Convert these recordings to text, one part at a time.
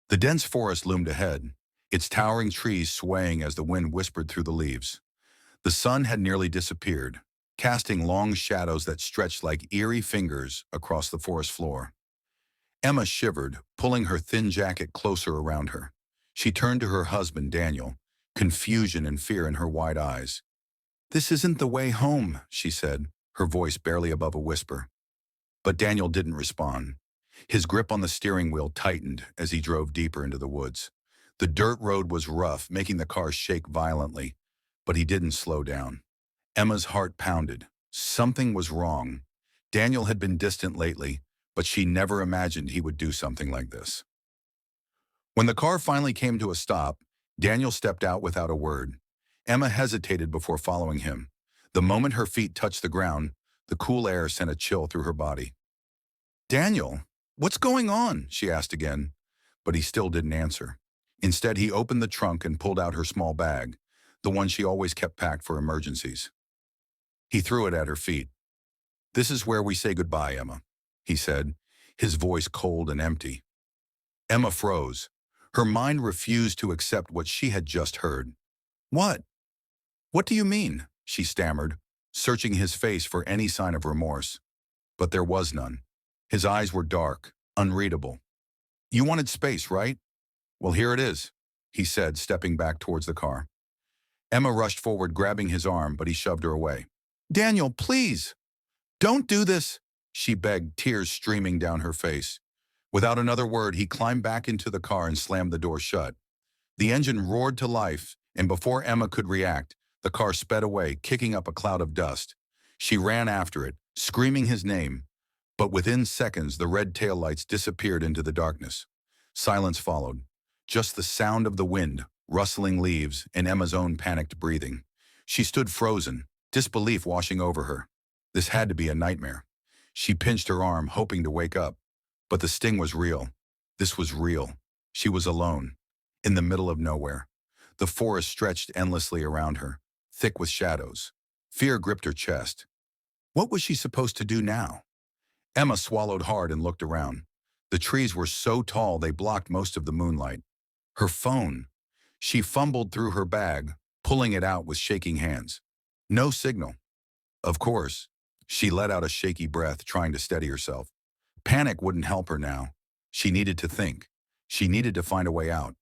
The dense forest loomed ahead, its towering trees swaying as the wind whispered through the leaves. The sun had nearly disappeared, casting long shadows that stretched like eerie fingers across the forest floor. Emma shivered, pulling her thin jacket closer around her. She turned to her husband, Daniel, confusion and fear in her wide eyes. "This isn't the way home," she said, her voice barely above a whisper. But Daniel didn't respond. His grip on the steering wheel tightened as he drove deeper into the woods. The dirt road was rough, making the car shake violently, but he didn't slow down. Emma's heart pounded. Something was wrong. Daniel had been distant lately, but she never imagined he would do something like this. When the car finally came to a stop, Daniel stepped out without a word. Emma hesitated before following him. The moment her feet touched the ground, the cool air sent a chill through her body. "Daniel, what's going on?" she asked again, but he still didn't answer. Instead, he opened the trunk and pulled out her small bag, the one she always kept packed for emergencies. He threw it at her feet. "This is where we say goodbye, Emma," he said, his voice cold and empty. Emma froze. Her mind refused to accept what she had just heard. "What? What do you mean?" she stammered, searching his face for any sign of remorse. But there was none. His eyes were dark, unreadable. "You wanted space, right? Well, here it is," he said, stepping back towards the car. Emma rushed forward, grabbing his arm, but he shoved her away. "Daniel, please! Don't do this!" she begged, tears streaming down her face. Without another word, he climbed back into the car and slammed the door shut. The engine roared to life, and before Emma could react, the car sped away, kicking up a cloud of dust. She ran after it, screaming his name, but within seconds the red taillights disappeared into the darkness. Silence followed, just the sound of the wind, rustling leaves, and Emma's own panicked breathing. She stood frozen, disbelief washing over her. This had to be a nightmare. She pinched her arm, hoping to wake up. But the sting was real. This was real. She was alone, in the middle of nowhere. The forest stretched endlessly around her, thick with shadows. Fear gripped her chest. What was she supposed to do now? Emma swallowed hard and looked around. The trees were so tall they blocked most of the moonlight. Her phone. She fumbled through her bag, pulling it out with shaking hands. No signal. Of course. She let out a shaky breath, trying to steady herself. Panic wouldn't help her now. She needed to think. She needed to find a way out.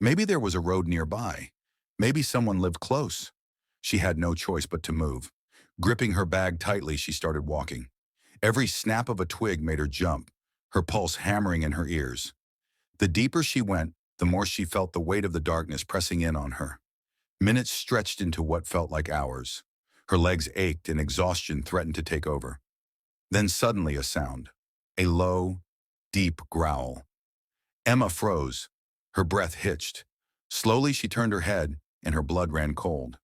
Maybe there was a road nearby. Maybe someone lived close. She had no choice but to move. Gripping her bag tightly, she started walking. Every snap of a twig made her jump, her pulse hammering in her ears. The deeper she went, the more she felt the weight of the darkness pressing in on her. Minutes stretched into what felt like hours. Her legs ached and exhaustion threatened to take over. Then suddenly a sound. A low, deep growl. Emma froze. Her breath hitched. Slowly she turned her head, and her blood ran cold.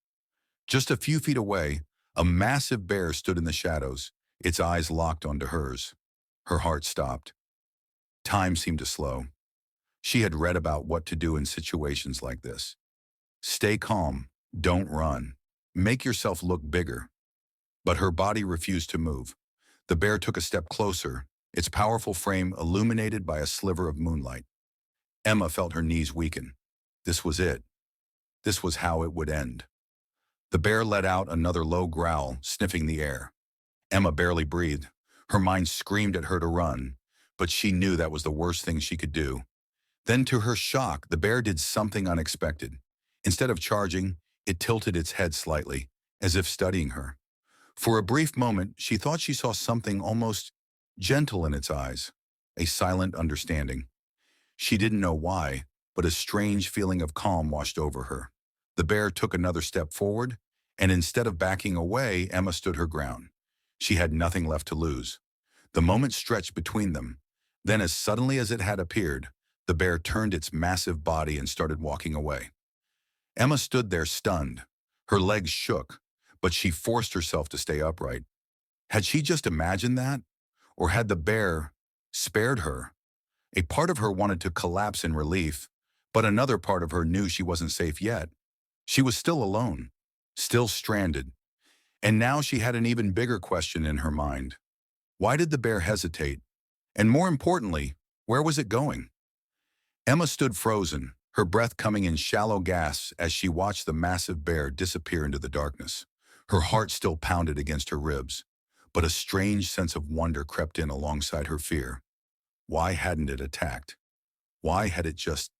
Just a few feet away, a massive bear stood in the shadows, its eyes locked onto hers. Her heart stopped. Time seemed to slow. She had read about what to do in situations like this. Stay calm. Don't run. Make yourself look bigger. But her body refused to move. The bear took a step closer, its powerful frame illuminated by a sliver of moonlight. Emma felt her knees weaken. This was it. This was how it would end. The bear let out another low growl, sniffing the air. Emma barely breathed. Her mind screamed at her to run, but she knew that was the worst thing she could do. Then, to her shock, the bear did something unexpected. Instead of charging, it tilted its head slightly, as if studying her. For a brief moment, she thought she saw something almost gentle in its eyes, a silent understanding. She didn't know why, but a strange feeling of calm washed over her. The bear took another step forward, and instead of backing away, Emma stood her ground. She had nothing left to lose. The moment stretched between them. Then, as suddenly as it had appeared, the bear turned its massive body and started walking away. Emma stood there stunned. Her legs shook, but she forced herself to stay upright. Had she just imagined that? Or had the bear spared her? A part of her wanted to collapse in relief, but another part of her knew she wasn't safe yet. She was still alone, still stranded. And now she had an even bigger question in her mind. Why did the bear hesitate? And more importantly, where was it going? Emma stood frozen, her breath coming in shallow gasps as she watched the massive bear disappear into the darkness. Her heart still pounded against her ribs, but a strange sense of wonder crept in alongside her fear. Why hadn't it attacked? Why had it just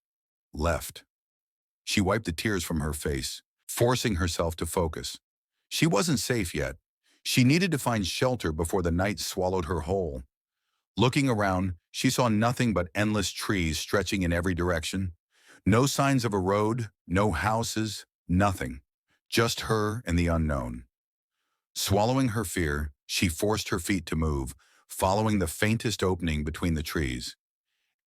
left? She wiped the tears from her face, forcing herself to focus. She wasn't safe yet. She needed to find shelter before the night swallowed her whole. Looking around, she saw nothing but endless trees stretching in every direction. No signs of a road, no houses, nothing. Just her and the unknown. Swallowing her fear, she forced her feet to move, following the faintest opening between the trees.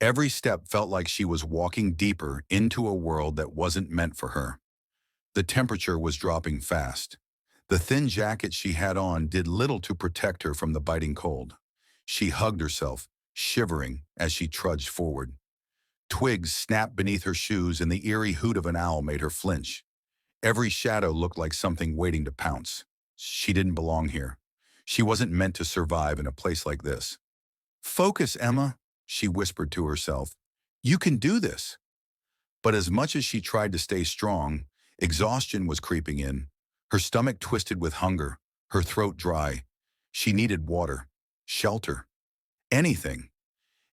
Every step felt like she was walking deeper into a world that wasn't meant for her. The temperature was dropping fast. The thin jacket she had on did little to protect her from the biting cold. She hugged herself, shivering as she trudged forward. Twigs snapped beneath her shoes and the eerie hoot of an owl made her flinch. Every shadow looked like something waiting to pounce. She didn't belong here. She wasn't meant to survive in a place like this. "Focus, Emma," she whispered to herself. "You can do this." But as much as she tried to stay strong, exhaustion was creeping in. Her stomach twisted with hunger, her throat dry. She needed water, shelter, anything.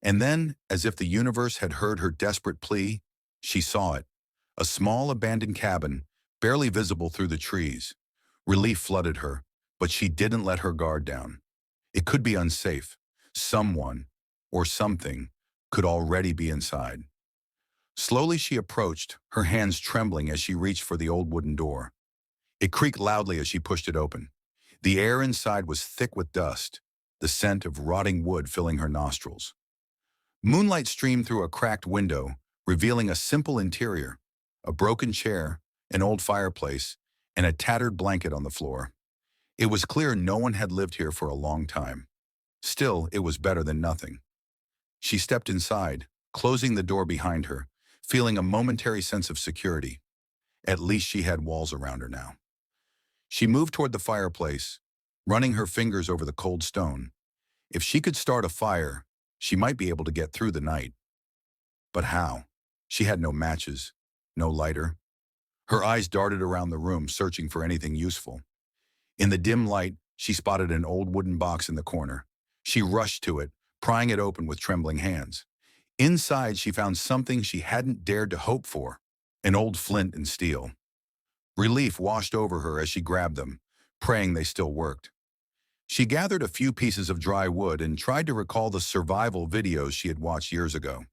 And then, as if the universe had heard her desperate plea, she saw it. A small abandoned cabin, barely visible through the trees. Relief flooded her, but she didn't let her guard down. It could be unsafe. Someone, or something, could already be inside. Slowly she approached, her hands trembling as she reached for the old wooden door. It creaked loudly as she pushed it open. The air inside was thick with dust, the scent of rotting wood filling her nostrils. Moonlight streamed through a cracked window, revealing a simple interior, a broken chair, an old fireplace, and a tattered blanket on the floor. It was clear no one had lived here for a long time. Still, it was better than nothing. She stepped inside, closing the door behind her, feeling a momentary sense of security. At least she had walls around her now. She moved toward the fireplace, running her fingers over the cold stone. If she could start a fire, she might be able to get through the night. But how? She had no matches, no lighter. Her eyes darted around the room, searching for anything useful. In the dim light, she spotted an old wooden box in the corner. She rushed to it, prying it open with trembling hands. Inside, she found something she hadn't dared to hope for, an old flint and steel. Relief washed over her as she grabbed them, praying they still worked. She gathered a few pieces of dry wood and tried to recall the survival videos she had watched years ago.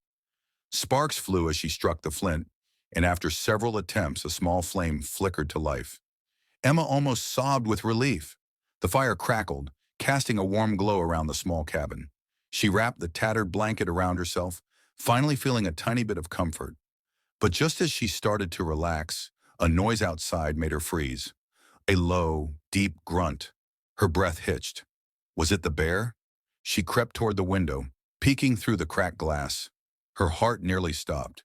Sparks flew as she struck the flint, and after several attempts, a small flame flickered to life. Emma almost sobbed with relief. The fire crackled, casting a warm glow around the small cabin. She wrapped the tattered blanket around herself, finally feeling a tiny bit of comfort. But just as she started to relax, a noise outside made her freeze. A low, deep grunt. Her breath hitched. Was it the bear? She crept toward the window, peeking through the cracked glass. Her heart nearly stopped.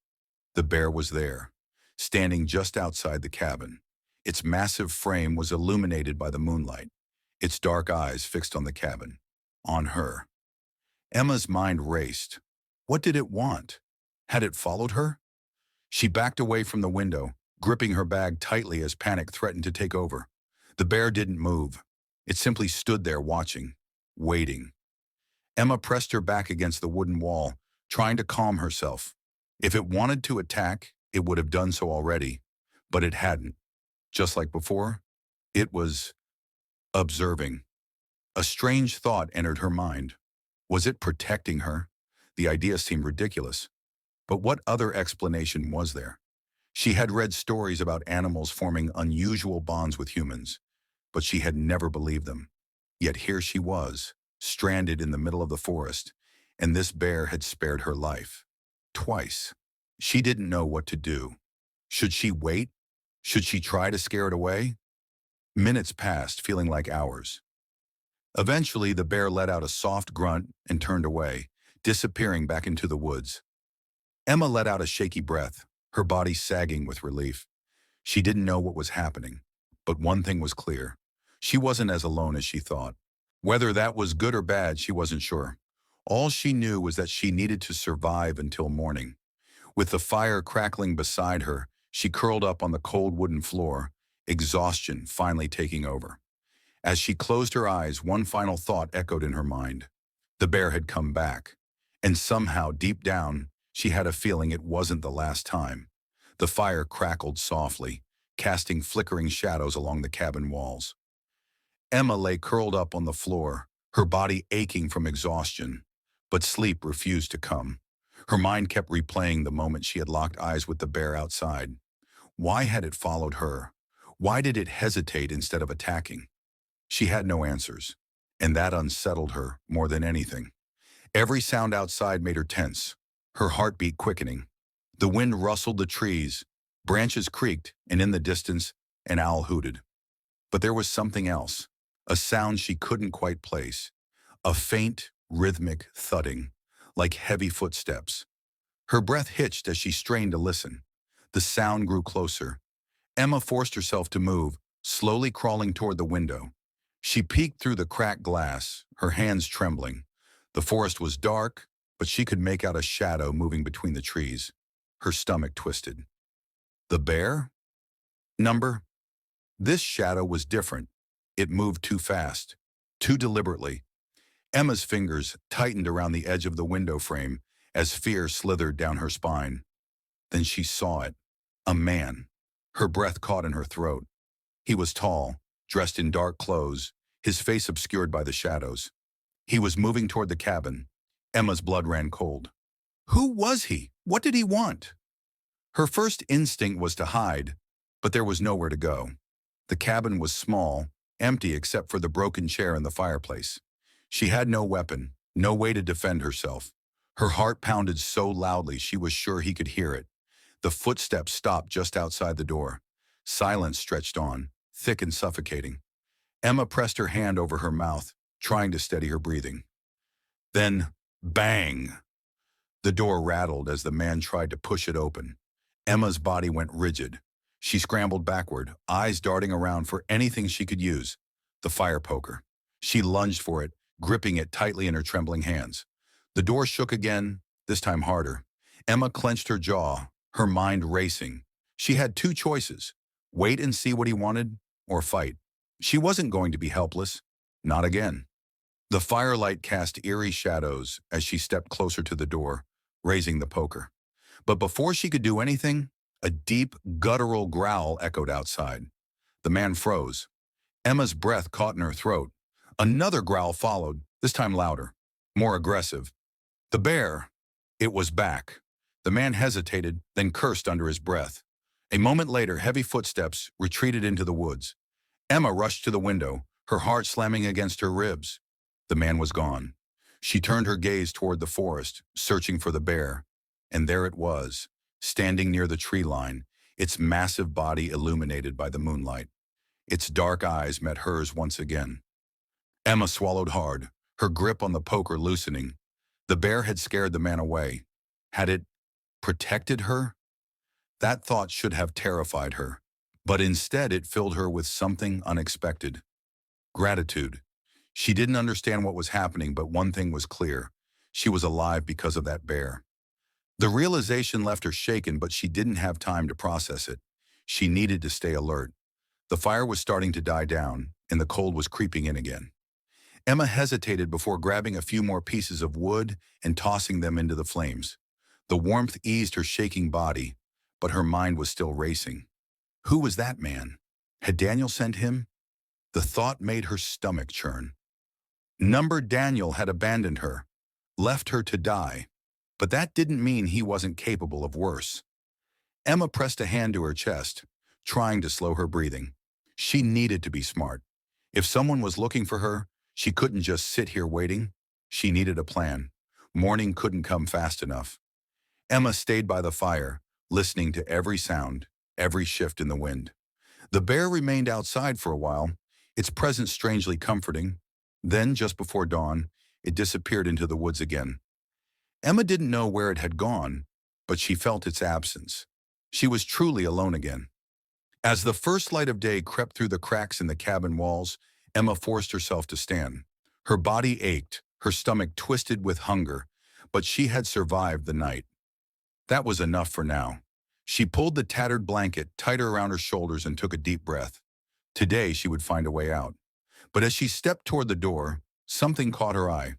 The bear was there, standing just outside the cabin. Its massive frame was illuminated by the moonlight, its dark eyes fixed on the cabin, on her. Emma's mind raced. What did it want? Had it followed her? She backed away from the window, gripping her bag tightly as panic threatened to take over. The bear didn't move. It simply stood there watching, waiting. Emma pressed her back against the wooden wall, trying to calm herself. If it wanted to attack, it would have done so already, but it hadn't. Just like before, it was observing. A strange thought entered her mind. Was it protecting her? The idea seemed ridiculous. But what other explanation was there? She had read stories about animals forming unusual bonds with humans, but she had never believed them. Yet here she was, stranded in the middle of the forest, and this bear had spared her life. Twice. She didn't know what to do. Should she wait? Should she try to scare it away? Minutes passed, feeling like hours. Eventually, the bear let out a soft grunt and turned away, disappearing back into the woods. Emma let out a shaky breath, her body sagging with relief. She didn't know what was happening, but one thing was clear. She wasn't as alone as she thought. Whether that was good or bad, she wasn't sure. All she knew was that she needed to survive until morning. With the fire crackling beside her, she curled up on the cold wooden floor, exhaustion finally taking over. As she closed her eyes, one final thought echoed in her mind. The bear had come back. And somehow, deep down, she had a feeling it wasn't the last time. The fire crackled softly, casting flickering shadows along the cabin walls. Emma lay curled up on the floor, her body aching from exhaustion. But sleep refused to come. Her mind kept replaying the moment she had locked eyes with the bear outside. Why had it followed her? Why did it hesitate instead of attacking? She had no answers, and that unsettled her more than anything. Every sound outside made her tense, her heartbeat quickening. The wind rustled the trees, branches creaked, and in the distance, an owl hooted. But there was something else, a sound she couldn't quite place, a faint, rhythmic thudding, like heavy footsteps. Her breath hitched as she strained to listen. The sound grew closer. Emma forced herself to move, slowly crawling toward the window. She peeked through the cracked glass, her hands trembling. The forest was dark, but she could make out a shadow moving between the trees. Her stomach twisted. The bear? Number? This shadow was different. It moved too fast, too deliberately. Emma's fingers tightened around the edge of the window frame as fear slithered down her spine. Then she saw it. A man. Her breath caught in her throat. He was tall, dressed in dark clothes, his face obscured by the shadows. He was moving toward the cabin. Emma's blood ran cold. Who was he? What did he want? Her first instinct was to hide, but there was nowhere to go. The cabin was small, empty except for the broken chair and the fireplace. She had no weapon, no way to defend herself. Her heart pounded so loudly she was sure he could hear it. The footsteps stopped just outside the door. Silence stretched on, thick and suffocating. Emma pressed her hand over her mouth, trying to steady her breathing. Then, bang! The door rattled as the man tried to push it open. Emma's body went rigid. She scrambled backward, eyes darting around for anything she could use. The fire poker. She lunged for it, gripping it tightly in her trembling hands. The door shook again, this time harder. Emma clenched her jaw, her mind racing. She had two choices: wait and see what he wanted, or fight. She wasn't going to be helpless. Not again. The firelight cast eerie shadows as she stepped closer to the door, raising the poker. But before she could do anything, a deep, guttural growl echoed outside. The man froze. Emma's breath caught in her throat. Another growl followed, this time louder, more aggressive. The bear. It was back. The man hesitated, then cursed under his breath. A moment later, heavy footsteps retreated into the woods. Emma rushed to the window, her heart slamming against her ribs. The man was gone. She turned her gaze toward the forest, searching for the bear. And there it was, standing near the tree line, its massive body illuminated by the moonlight. Its dark eyes met hers once again. Emma swallowed hard, her grip on the poker loosening. The bear had scared the man away. Had it protected her? That thought should have terrified her, but instead it filled her with something unexpected. Gratitude. She didn't understand what was happening, but one thing was clear. She was alive because of that bear. The realization left her shaken, but she didn't have time to process it. She needed to stay alert. The fire was starting to die down, and the cold was creeping in again. Emma hesitated before grabbing a few more pieces of wood and tossing them into the flames. The warmth eased her shaking body, but her mind was still racing. Who was that man? Had Daniel sent him? The thought made her stomach churn. Number Daniel had abandoned her, left her to die, but that didn't mean he wasn't capable of worse. Emma pressed a hand to her chest, trying to slow her breathing. She needed to be smart. If someone was looking for her, she couldn't just sit here waiting. She needed a plan. Morning couldn't come fast enough. Emma stayed by the fire, listening to every sound, every shift in the wind. The bear remained outside for a while, its presence strangely comforting. Then, just before dawn, it disappeared into the woods again. Emma didn't know where it had gone, but she felt its absence. She was truly alone again. As the first light of day crept through the cracks in the cabin walls, Emma forced herself to stand. Her body ached, her stomach twisted with hunger, but she had survived the night. That was enough for now. She pulled the tattered blanket tighter around her shoulders and took a deep breath. Today she would find a way out. But as she stepped toward the door, something caught her eye.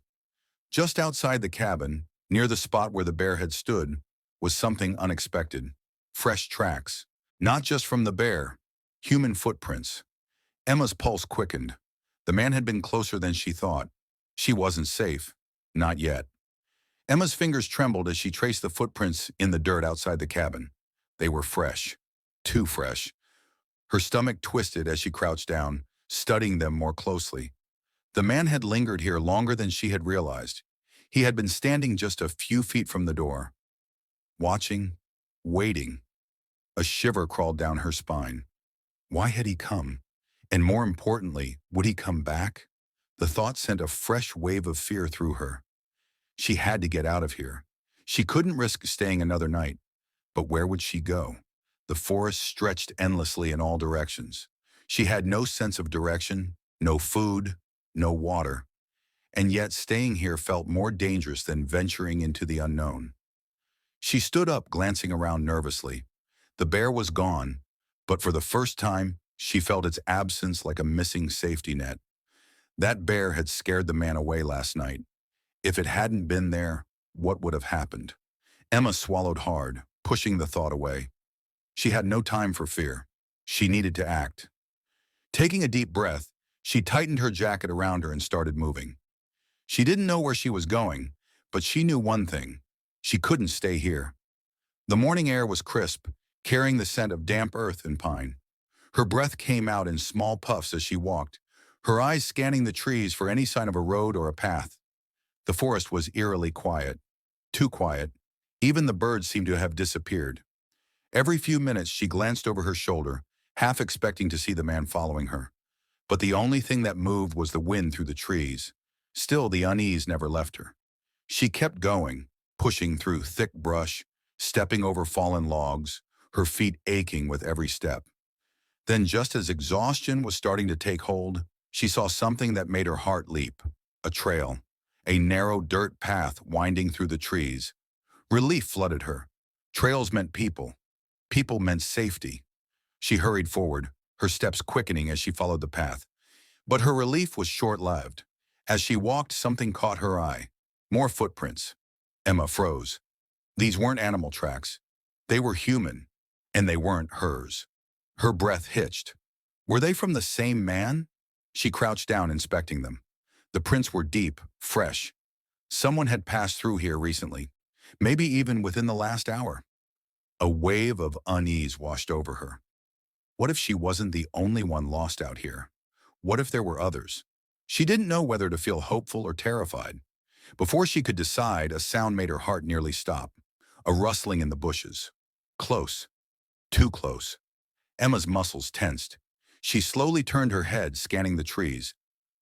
Just outside the cabin, near the spot where the bear had stood, was something unexpected. Fresh tracks. Not just from the bear. Human footprints. Emma's pulse quickened. The man had been closer than she thought. She wasn't safe. Not yet. Emma's fingers trembled as she traced the footprints in the dirt outside the cabin. They were fresh. Too fresh. Her stomach twisted as she crouched down, studying them more closely. The man had lingered here longer than she had realized. He had been standing just a few feet from the door. Watching. Waiting. A shiver crawled down her spine. Why had he come? And more importantly, would he come back? The thought sent a fresh wave of fear through her. She had to get out of here. She couldn't risk staying another night. But where would she go? The forest stretched endlessly in all directions. She had no sense of direction, no food, no water. And yet staying here felt more dangerous than venturing into the unknown. She stood up, glancing around nervously. The bear was gone, but for the first time, she felt its absence like a missing safety net. That bear had scared the man away last night. If it hadn't been there, what would have happened? Emma swallowed hard, pushing the thought away. She had no time for fear. She needed to act. Taking a deep breath, she tightened her jacket around her and started moving. She didn't know where she was going, but she knew one thing. She couldn't stay here. The morning air was crisp, carrying the scent of damp earth and pine. Her breath came out in small puffs as she walked, her eyes scanning the trees for any sign of a road or a path. The forest was eerily quiet. Too quiet. Even the birds seemed to have disappeared. Every few minutes she glanced over her shoulder, half expecting to see the man following her. But the only thing that moved was the wind through the trees. Still, the unease never left her. She kept going, pushing through thick brush, stepping over fallen logs, her feet aching with every step. Then, just as exhaustion was starting to take hold, she saw something that made her heart leap. A trail. A narrow dirt path winding through the trees. Relief flooded her. Trails meant people. People meant safety. She hurried forward, her steps quickening as she followed the path. But her relief was short-lived. As she walked, something caught her eye. More footprints. Emma froze. These weren't animal tracks. They were human, and they weren't hers. Her breath hitched. Were they from the same man? She crouched down, inspecting them. The prints were deep, fresh. Someone had passed through here recently, maybe even within the last hour. A wave of unease washed over her. What if she wasn't the only one lost out here? What if there were others? She didn't know whether to feel hopeful or terrified. Before she could decide, a sound made her heart nearly stop. A rustling in the bushes. Close. Too close. Emma's muscles tensed. She slowly turned her head, scanning the trees.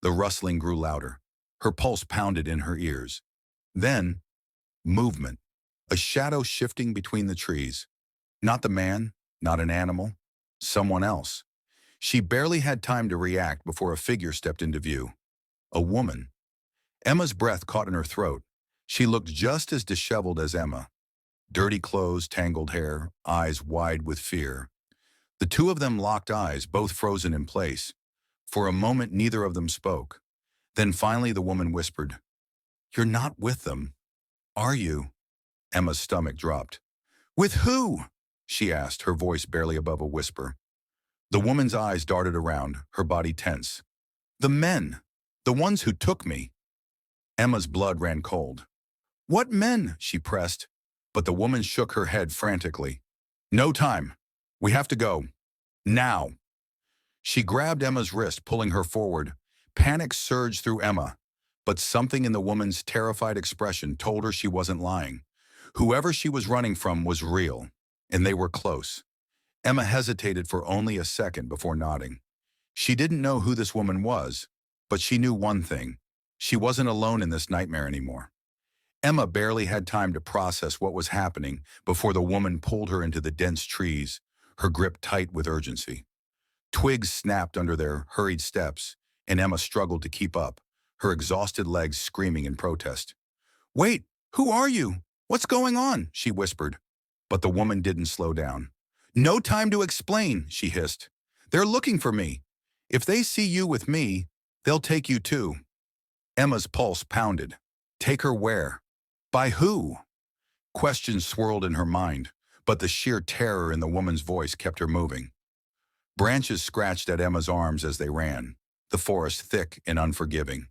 The rustling grew louder. Her pulse pounded in her ears. Then, movement. A shadow shifting between the trees. Not the man, not an animal. Someone else. She barely had time to react before a figure stepped into view. A woman. Emma's breath caught in her throat. She looked just as disheveled as Emma. Dirty clothes, tangled hair, eyes wide with fear. The two of them locked eyes, both frozen in place. For a moment, neither of them spoke. Then finally the woman whispered, "You're not with them, are you?" Emma's stomach dropped. "With who?" she asked, her voice barely above a whisper. The woman's eyes darted around, her body tense. "The men. The ones who took me." Emma's blood ran cold. "What men?" she pressed, but the woman shook her head frantically. "No time. We have to go. Now." She grabbed Emma's wrist, pulling her forward. Panic surged through Emma, but something in the woman's terrified expression told her she wasn't lying. Whoever she was running from was real, and they were close. Emma hesitated for only a second before nodding. She didn't know who this woman was, but she knew one thing. She wasn't alone in this nightmare anymore. Emma barely had time to process what was happening before the woman pulled her into the dense trees, her grip tight with urgency. Twigs snapped under their hurried steps, and Emma struggled to keep up, her exhausted legs screaming in protest. "Wait, who are you? What's going on?" she whispered. But the woman didn't slow down. "No time to explain," she hissed. "They're looking for me. If they see you with me, they'll take you too." Emma's pulse pounded. Take her where? By who? Questions swirled in her mind, but the sheer terror in the woman's voice kept her moving. Branches scratched at Emma's arms as they ran, the forest thick and unforgiving.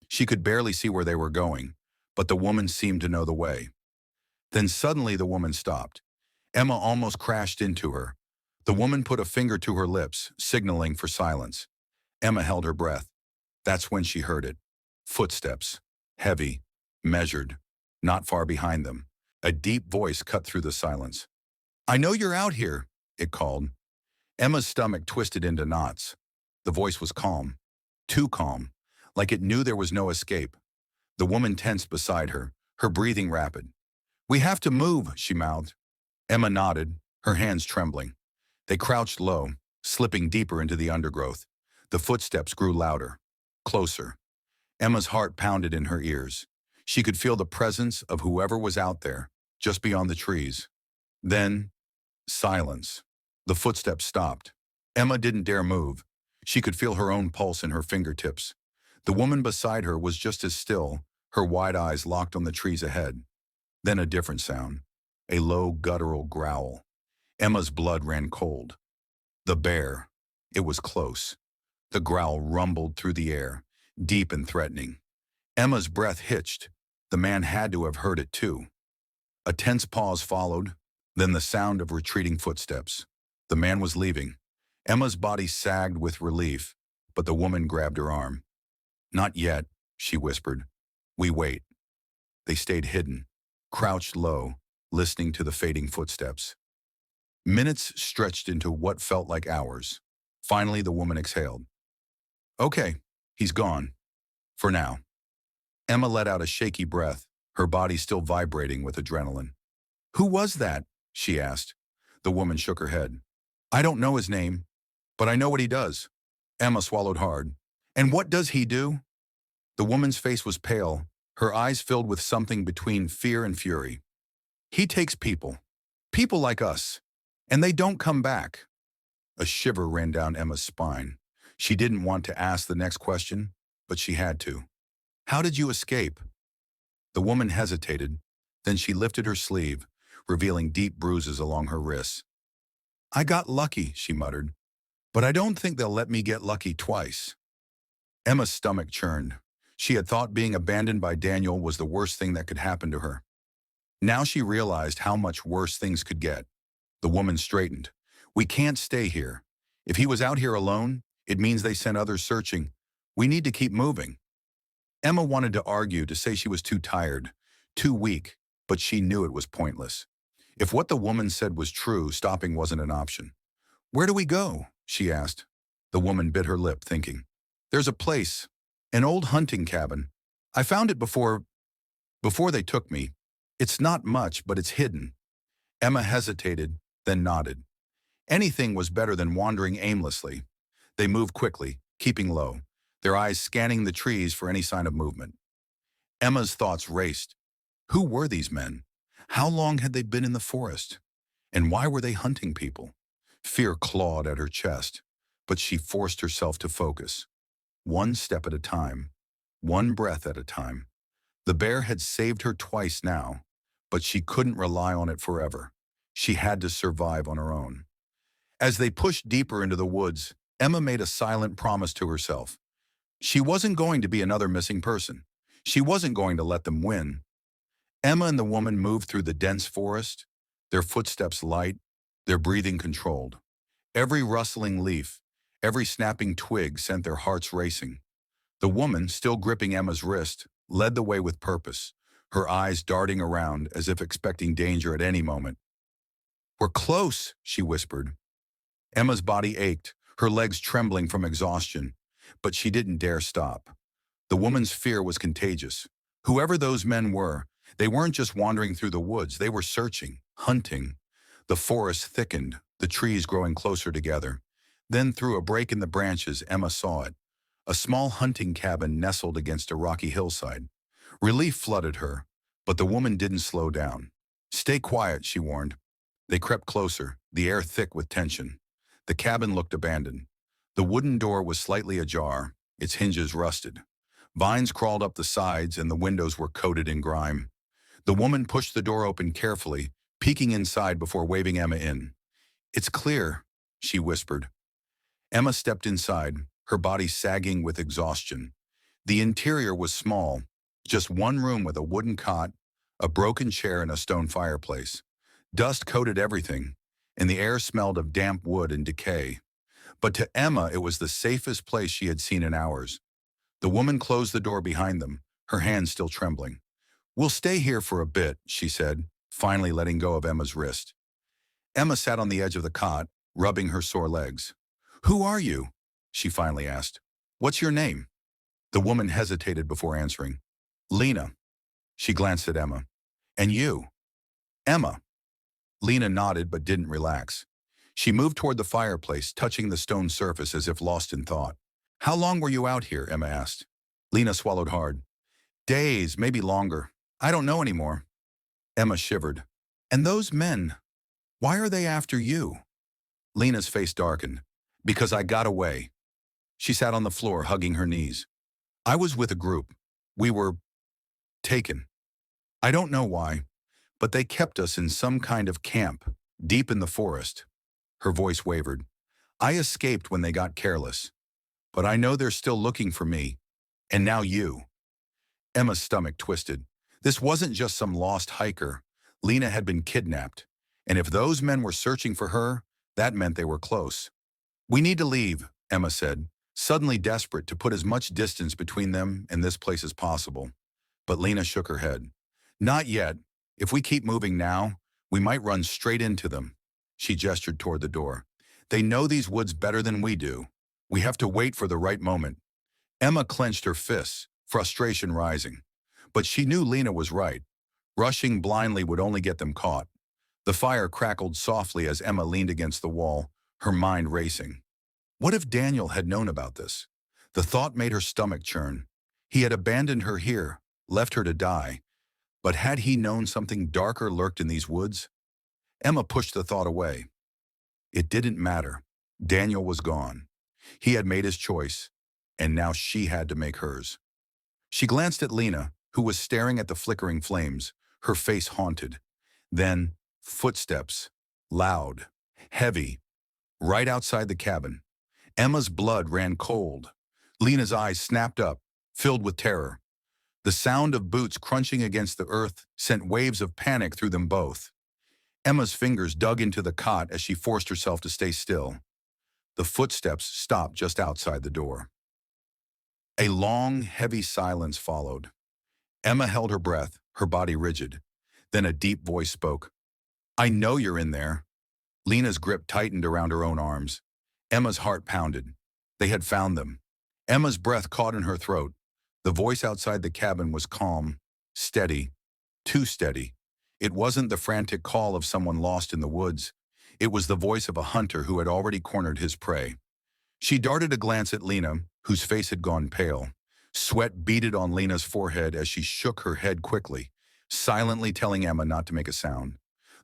She could barely see where they were going, but the woman seemed to know the way. Then suddenly the woman stopped. Emma almost crashed into her. The woman put a finger to her lips, signaling for silence. Emma held her breath. That's when she heard it. Footsteps. Heavy. Measured. Not far behind them. A deep voice cut through the silence. "I know you're out here," it called. Emma's stomach twisted into knots. The voice was calm. Too calm. Like it knew there was no escape. The woman tensed beside her, her breathing rapid. "We have to move," she mouthed. Emma nodded, her hands trembling. They crouched low, slipping deeper into the undergrowth. The footsteps grew louder. Closer. Emma's heart pounded in her ears. She could feel the presence of whoever was out there, just beyond the trees. Then, silence. The footsteps stopped. Emma didn't dare move. She could feel her own pulse in her fingertips. The woman beside her was just as still, her wide eyes locked on the trees ahead. Then a different sound. A low, guttural growl. Emma's blood ran cold. The bear. It was close. The growl rumbled through the air, deep and threatening. Emma's breath hitched. The man had to have heard it too. A tense pause followed, then the sound of retreating footsteps. The man was leaving. Emma's body sagged with relief, but the woman grabbed her arm. "Not yet," she whispered. "We wait." They stayed hidden, crouched low, listening to the fading footsteps. Minutes stretched into what felt like hours. Finally, the woman exhaled. "Okay, he's gone. For now." Emma let out a shaky breath, her body still vibrating with adrenaline. "Who was that?" she asked. The woman shook her head. "I don't know his name, but I know what he does." Emma swallowed hard. "And what does he do?" The woman's face was pale, her eyes filled with something between fear and fury. "He takes people. People like us. And they don't come back." A shiver ran down Emma's spine. She didn't want to ask the next question, but she had to. "How did you escape?" The woman hesitated, then she lifted her sleeve, revealing deep bruises along her wrists. "I got lucky," she muttered, "but I don't think they'll let me get lucky twice." Emma's stomach churned. She had thought being abandoned by Daniel was the worst thing that could happen to her. Now she realized how much worse things could get. The woman straightened. "We can't stay here. If he was out here alone, it means they sent others searching. We need to keep moving." Emma wanted to argue, to say she was too tired, too weak, but she knew it was pointless. If what the woman said was true, stopping wasn't an option. "Where do we go?" she asked. The woman bit her lip, thinking. "There's a place, an old hunting cabin. I found it before they took me. It's not much, but it's hidden." Emma hesitated, then nodded. Anything was better than wandering aimlessly. They moved quickly, keeping low, their eyes scanning the trees for any sign of movement. Emma's thoughts raced. Who were these men? How long had they been in the forest? And why were they hunting people? Fear clawed at her chest, but she forced herself to focus. One step at a time, one breath at a time. The bear had saved her twice now, but she couldn't rely on it forever. She had to survive on her own. As they pushed deeper into the woods, Emma made a silent promise to herself. She wasn't going to be another missing person. She wasn't going to let them win. Emma and the woman moved through the dense forest, their footsteps light, their breathing controlled. Every rustling leaf, every snapping twig sent their hearts racing. The woman, still gripping Emma's wrist, led the way with purpose, her eyes darting around as if expecting danger at any moment. "We're close," she whispered. Emma's body ached, her legs trembling from exhaustion, but she didn't dare stop. The woman's fear was contagious. Whoever those men were, they weren't just wandering through the woods, they were searching, hunting. The forest thickened, the trees growing closer together. Then through a break in the branches, Emma saw it. A small hunting cabin nestled against a rocky hillside. Relief flooded her, but the woman didn't slow down. Stay quiet, she warned. They crept closer, the air thick with tension. The cabin looked abandoned. The wooden door was slightly ajar, its hinges rusted. Vines crawled up the sides and the windows were coated in grime. The woman pushed the door open carefully, peeking inside before waving Emma in. "It's clear," she whispered. Emma stepped inside, her body sagging with exhaustion. The interior was small, just one room with a wooden cot, a broken chair and a stone fireplace. Dust coated everything, and the air smelled of damp wood and decay. But to Emma, it was the safest place she had seen in hours. The woman closed the door behind them, her hands still trembling. "We'll stay here for a bit," she said, finally letting go of Emma's wrist. Emma sat on the edge of the cot, rubbing her sore legs. "Who are you?" she finally asked. "What's your name?" The woman hesitated before answering. "Lena." She glanced at Emma. "And you?" "Emma." Lena nodded but didn't relax. She moved toward the fireplace, touching the stone surface as if lost in thought. "How long were you out here?" Emma asked. Lena swallowed hard. "Days, maybe longer. I don't know anymore." Emma shivered. "And those men, why are they after you?" Lena's face darkened. "Because I got away." She sat on the floor, hugging her knees. "I was with a group. We were taken. I don't know why, but they kept us in some kind of camp, deep in the forest." Her voice wavered. "I escaped when they got careless. But I know they're still looking for me. And now you." Emma's stomach twisted. This wasn't just some lost hiker. Lena had been kidnapped. And if those men were searching for her, that meant they were close. "We need to leave," Emma said, suddenly desperate to put as much distance between them and this place as possible. But Lena shook her head. "Not yet. If we keep moving now, we might run straight into them." She gestured toward the door. "They know these woods better than we do. We have to wait for the right moment." Emma clenched her fists, frustration rising. But she knew Lena was right. Rushing blindly would only get them caught. The fire crackled softly as Emma leaned against the wall, her mind racing. What if Daniel had known about this? The thought made her stomach churn. He had abandoned her here, left her to die. But had he known something darker lurked in these woods? Emma pushed the thought away. It didn't matter. Daniel was gone. He had made his choice, and now she had to make hers. She glanced at Lena, who was staring at the flickering flames, her face haunted. Then, footsteps, loud, heavy, right outside the cabin. Emma's blood ran cold. Lena's eyes snapped up, filled with terror. The sound of boots crunching against the earth sent waves of panic through them both. Emma's fingers dug into the cot as she forced herself to stay still. The footsteps stopped just outside the door. A long, heavy silence followed. Emma held her breath, her body rigid. Then a deep voice spoke. "I know you're in there." Lena's grip tightened around her own arms. Emma's heart pounded. They had found them. Emma's breath caught in her throat. The voice outside the cabin was calm, steady, too steady. It wasn't the frantic call of someone lost in the woods. It was the voice of a hunter who had already cornered his prey. She darted a glance at Lena, whose face had gone pale. Sweat beaded on Lena's forehead as she shook her head quickly, silently telling Emma not to make a sound.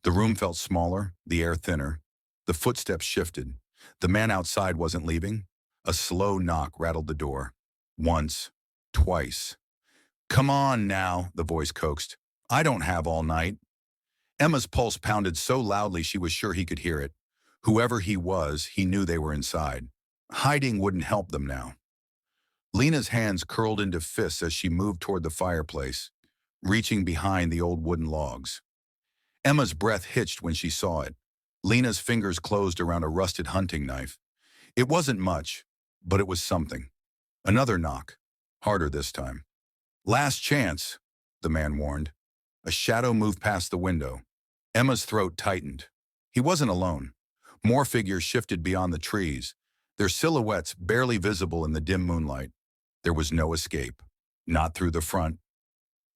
The room felt smaller, the air thinner. The footsteps shifted. The man outside wasn't leaving. A slow knock rattled the door. Once, twice. "Come on now," the voice coaxed. "I don't have all night." Emma's pulse pounded so loudly she was sure he could hear it. Whoever he was, he knew they were inside. Hiding wouldn't help them now. Lena's hands curled into fists as she moved toward the fireplace, reaching behind the old wooden logs. Emma's breath hitched when she saw it. Lena's fingers closed around a rusted hunting knife. It wasn't much, but it was something. Another knock, harder this time. "Last chance," the man warned. A shadow moved past the window. Emma's throat tightened. He wasn't alone. More figures shifted beyond the trees, their silhouettes barely visible in the dim moonlight. There was no escape. Not through the front,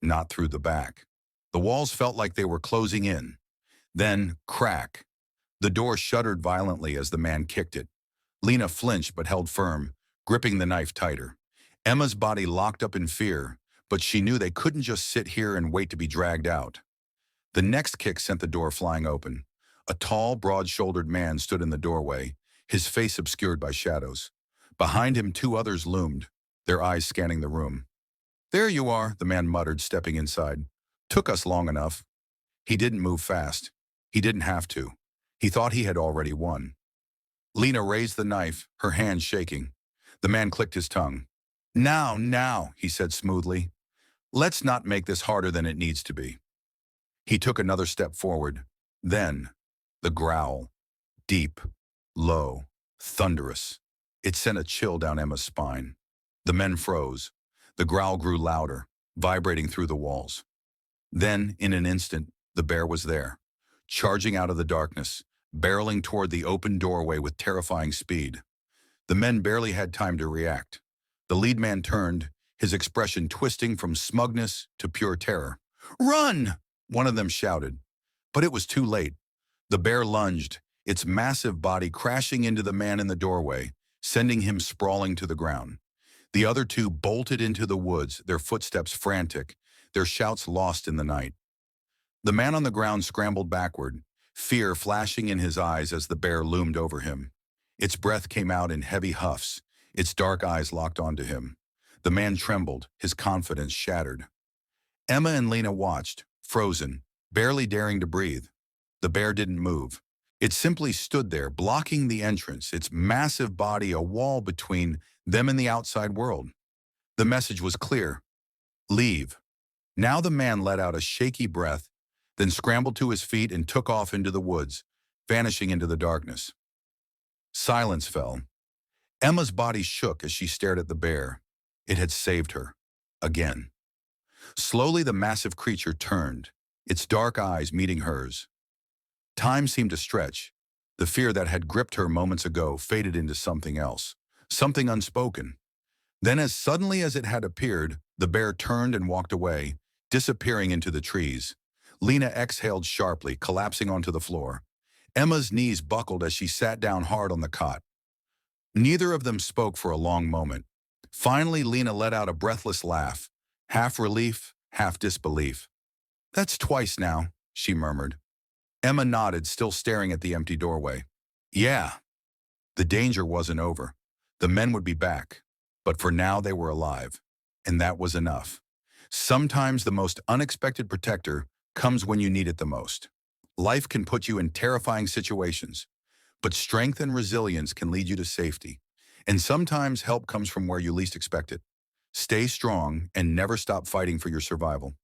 not through the back. The walls felt like they were closing in. Then, crack. The door shuddered violently as the man kicked it. Lena flinched but held firm, gripping the knife tighter. Emma's body locked up in fear, but she knew they couldn't just sit here and wait to be dragged out. The next kick sent the door flying open. A tall, broad-shouldered man stood in the doorway, his face obscured by shadows. Behind him, two others loomed, their eyes scanning the room. "There you are," the man muttered, stepping inside. "Took us long enough." He didn't move fast. He didn't have to. He thought he had already won. Lena raised the knife, her hand shaking. The man clicked his tongue. Now, he said smoothly. "Let's not make this harder than it needs to be." He took another step forward. Then, the growl. Deep, low, thunderous. It sent a chill down Emma's spine. The men froze. The growl grew louder, vibrating through the walls. Then, in an instant, the bear was there, charging out of the darkness, barreling toward the open doorway with terrifying speed. The men barely had time to react. The lead man turned, his expression twisting from smugness to pure terror. "Run!" one of them shouted. But it was too late. The bear lunged, its massive body crashing into the man in the doorway, sending him sprawling to the ground. The other two bolted into the woods, their footsteps frantic, their shouts lost in the night. The man on the ground scrambled backward, fear flashing in his eyes as the bear loomed over him. Its breath came out in heavy huffs, its dark eyes locked onto him. The man trembled, his confidence shattered. Emma and Lena watched, frozen, barely daring to breathe. The bear didn't move. It simply stood there, blocking the entrance, its massive body a wall between them and the outside world. The message was clear. Leave. Now the man let out a shaky breath, then scrambled to his feet and took off into the woods, vanishing into the darkness. Silence fell. Emma's body shook as she stared at the bear. It had saved her. Again. Slowly the massive creature turned, its dark eyes meeting hers. Time seemed to stretch. The fear that had gripped her moments ago faded into something else, something unspoken. Then as suddenly as it had appeared, the bear turned and walked away, disappearing into the trees. Lena exhaled sharply, collapsing onto the floor. Emma's knees buckled as she sat down hard on the cot. Neither of them spoke for a long moment. Finally, Lena let out a breathless laugh, half relief, half disbelief. "That's twice now," she murmured. Emma nodded, still staring at the empty doorway. "Yeah." The danger wasn't over. The men would be back. But for now they were alive. And that was enough. Sometimes the most unexpected protector comes when you need it the most. Life can put you in terrifying situations, but strength and resilience can lead you to safety. And sometimes help comes from where you least expect it. Stay strong and never stop fighting for your survival.